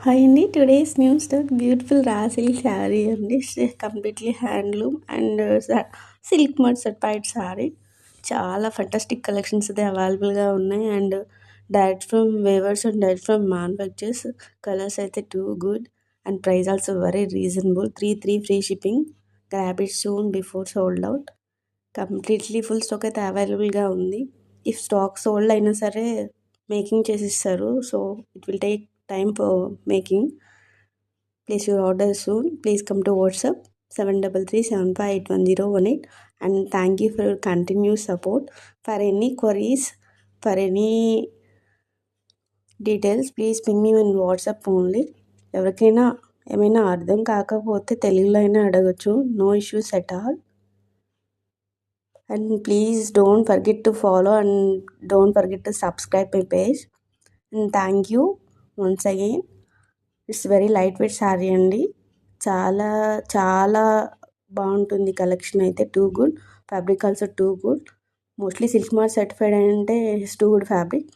Hi అండి. Today's new stock beautiful raw silk sari అండి. Completely handloom and silk మడ్ certified sari. చాలా ఫంటాస్టిక్ కలెక్షన్స్ అయితే అవైలబుల్గా ఉన్నాయి. And direct from weavers and direct from manufacturers. Colours అయితే too good and price also very reasonable. Three free shipping. Grab it soon before sold out. Completely full stock అయితే అవైలబుల్గా ఉంది. If stock sold అయినా సరే making చేసిస్తారు. So it will take time for making. Place your order soon. Please come to WhatsApp 7337581018 and thank you for your continued support. For any queries, for any details, please ping me in WhatsApp only. ఎవరికైనా ఏమైనా అర్థం కాకపోతే తెలుగులో అయినా అడగచ్చు. No issues at all. And please don't forget to follow and don't forget to subscribe my page. And thank you once again. It's very light weight sari అండి. చాలా చాలా బాగుంటుంది కలెక్షన్ అయితే. Too good fabric also too good. Mostly silk mark certified అంటే it's too good fabric.